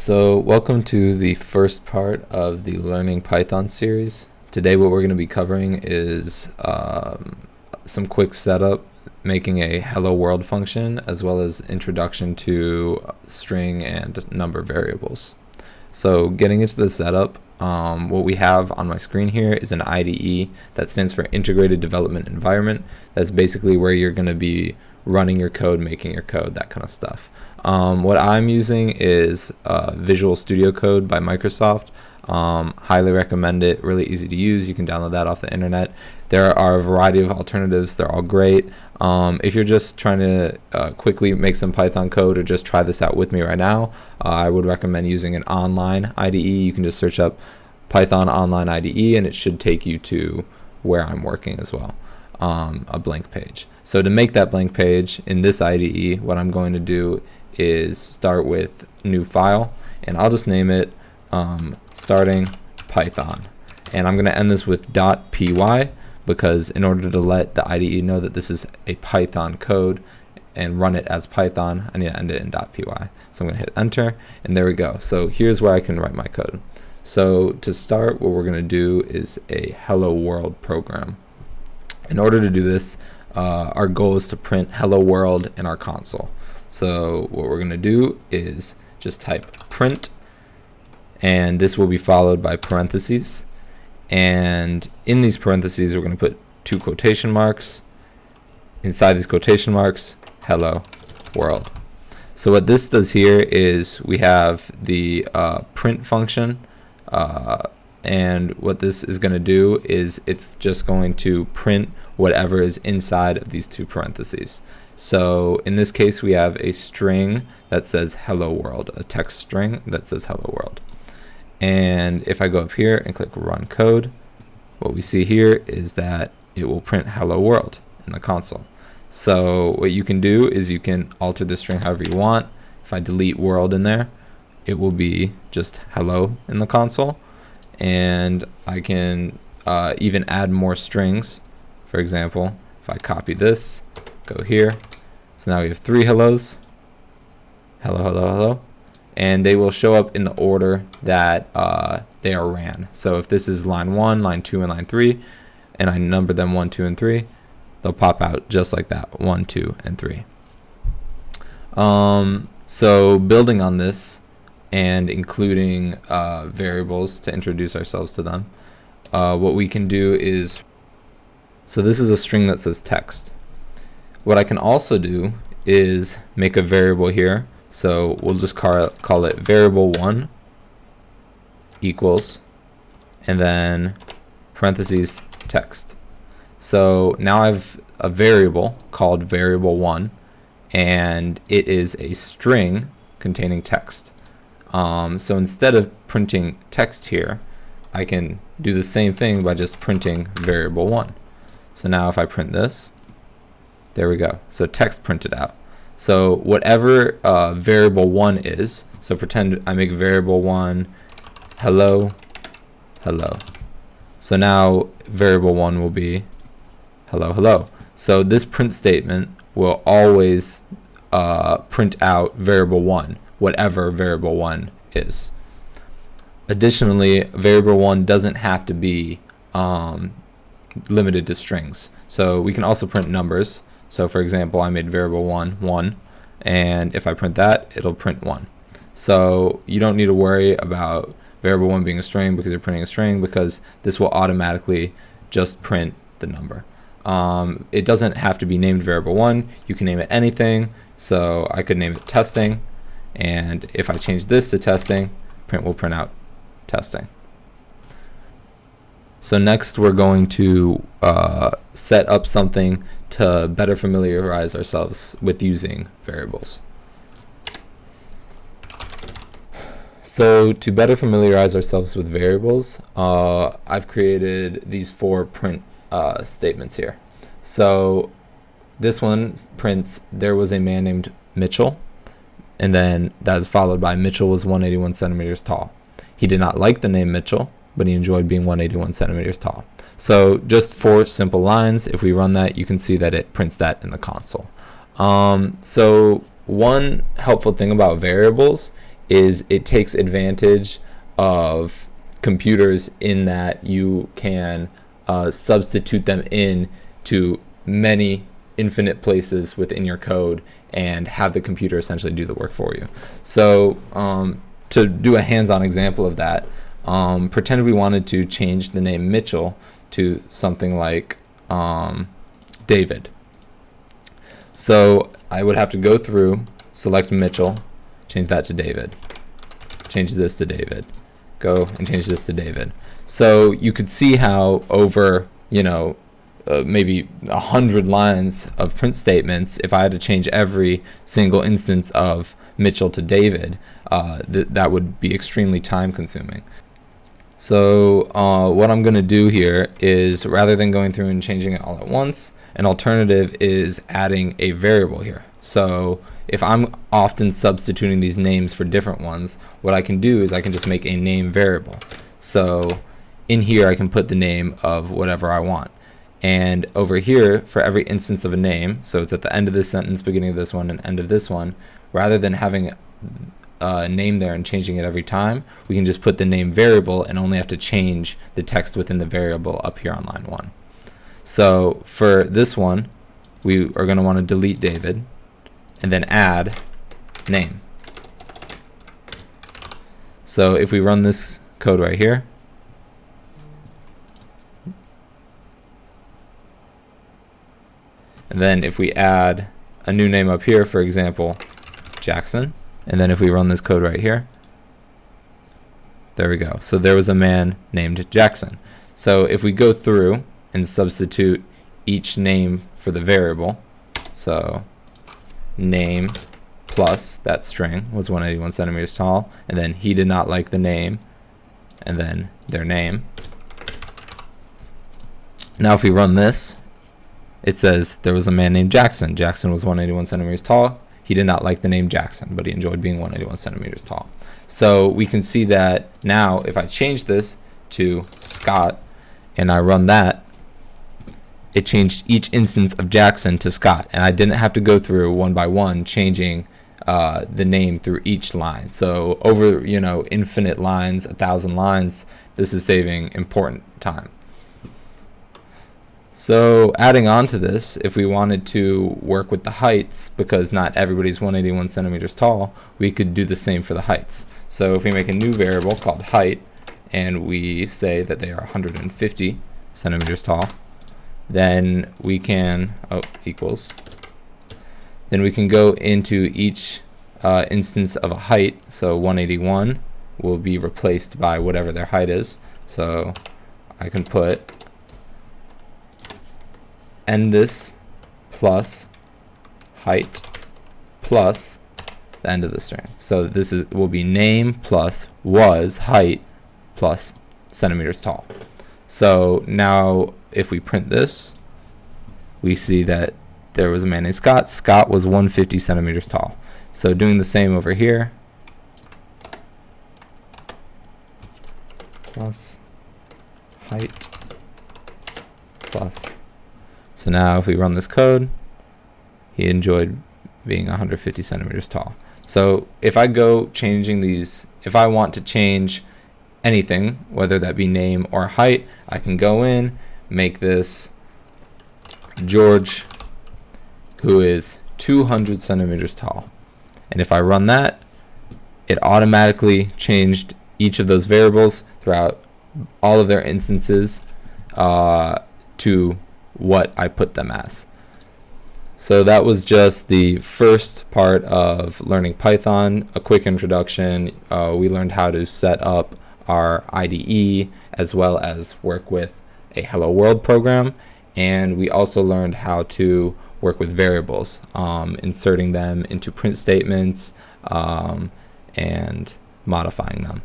So welcome to the first part of the Learning Python series. Today what we're going to be covering is some quick setup, making a hello world function, as well as introduction to string and number variables. So getting into the setup, what we have on my screen here is an IDE that stands for Integrated Development Environment. That's basically where you're going to be running your code, making your code, that kind of stuff. What I'm using is Visual Studio Code by Microsoft. Highly recommend it, really easy to use. You can download that off the internet. There are a variety of alternatives, they're all great. If you're just trying to quickly make some Python code or just try this out with me right now, I would recommend using an online IDE. You can just search up Python Online IDE and it should take you to where I'm working as well, a blank page. So to make that blank page in this IDE, what I'm going to do is start with new file, and I'll just name it starting Python, and I'm going to end this with .py, because in order to let the IDE know that this is a Python code and run it as Python, I need to end it in .py. So I'm going to hit enter, and there we go. So here's where I can write my code. So to start, what we're going to do is a hello world program. In order to do this, our goal is to print hello world in our console. So what we're going to do is just type print, and this will be followed by parentheses, and in these parentheses we're going to put two quotation marks. Inside these quotation marks, hello world. So what this does here is we have the print function, and what this is going to do is it's just going to print whatever is inside of these two parentheses. So in this case we have a string that says hello world, a text string that says hello world. And if I go up here and click run code, what we see here is that it will print hello world in the console. So what you can do is you can alter the string however you want. If I delete world in there, it will be just hello in the console. And I can even add more strings. For example, if I copy this, go here, so now we have three hellos, hello, hello, hello, and they will show up in the order that they are ran. So if this is line 1, line 2, and line 3, and I number them 1, 2, and 3, they'll pop out just like that, 1, 2, and 3. So building on this and including variables to introduce ourselves to them, what we can do is, so this is a string that says text. What I can also do is make a variable here. So we'll just call it variable1 equals, and then parentheses text. So now I have a variable called variable1, and it is a string containing text. So instead of printing text here, I can do the same thing by just printing variable1. So now if I print this, there we go. So text printed out. So whatever variable1 is, so pretend I make variable1 hello, hello. So now variable1 will be hello, hello. So this print statement will always print out variable1, whatever variable1 is. Additionally, variable1 doesn't have to be limited to strings. So we can also print numbers. So for example, I made variable1 1, and if I print that, it'll print 1. So you don't need to worry about variable1 being a string because you're printing a string, because this will automatically just print the number. It doesn't have to be named variable1. You can name it anything. So I could name it testing, and if I change this to testing, print will print out testing. So next we're going to set up something to better familiarize ourselves with using variables. So to better familiarize ourselves with variables, I've created these 4 print statements here. So this one prints there was a man named Mitchell, and then that is followed by Mitchell was 181 centimeters tall. He did not like the name Mitchell, but he enjoyed being 181 centimeters tall. So just 4 simple lines. If we run that, you can see that it prints that in the console. So one helpful thing about variables is it takes advantage of computers in that you can substitute them in to many infinite places within your code and have the computer essentially do the work for you. So to do a hands-on example of that, pretend we wanted to change the name Mitchell to something like David. So I would have to go through, select Mitchell, change that to David, change this to David, go and change this to David. So you could see how over, maybe 100 lines of print statements, if I had to change every single instance of Mitchell to David, that would be extremely time consuming. So what I'm going to do here is, rather than going through and changing it all at once, an alternative is adding a variable here. So if I'm often substituting these names for different ones, what I can do is I can just make a name variable. So in here I can put the name of whatever I want. And over here, for every instance of a name, so it's at the end of this sentence, beginning of this one, and end of this one, rather than having a name there and changing it every time, we can just put the name variable and only have to change the text within the variable up here on line 1. So for this one, we are going to want to delete David and then add name. So if we run this code right here, and then if we add a new name up here, for example, Jackson, and then if we run this code right here, there we go. So there was a man named Jackson. So if we go through and substitute each name for the variable, so name plus that string was 181 centimeters tall, and then he did not like the name, and then their name. Now if we run this, it says there was a man named Jackson. Jackson was 181 centimeters tall. He did not like the name Jackson, but he enjoyed being 181 centimeters tall. So we can see that now if I change this to Scott and I run that, it changed each instance of Jackson to Scott, and I didn't have to go through one by one changing the name through each line. So over infinite lines, 1,000 lines, this is saving important time. So adding on to this, if we wanted to work with the heights, because not everybody's 181 centimeters tall, we could do the same for the heights. So if we make a new variable called height, and we say that they are 150 centimeters tall, then we can, equals, then we can go into each instance of a height. So 181 will be replaced by whatever their height is. So I can put end this plus height plus the end of the string. So this will be name plus was height plus centimeters tall. So now if we print this, we see that there was a man named Scott. Scott was 150 centimeters tall. So doing the same over here, plus height plus. So now if we run this code, he enjoyed being 150 centimeters tall. So if I go changing these, if I want to change anything, whether that be name or height, I can go in, make this George, who is 200 centimeters tall. And if I run that, it automatically changed each of those variables throughout all of their instances to what I put them as. So that was just the first part of learning Python, a quick introduction. We learned how to set up our IDE as well as work with a Hello World program, and we also learned how to work with variables, inserting them into print statements and modifying them.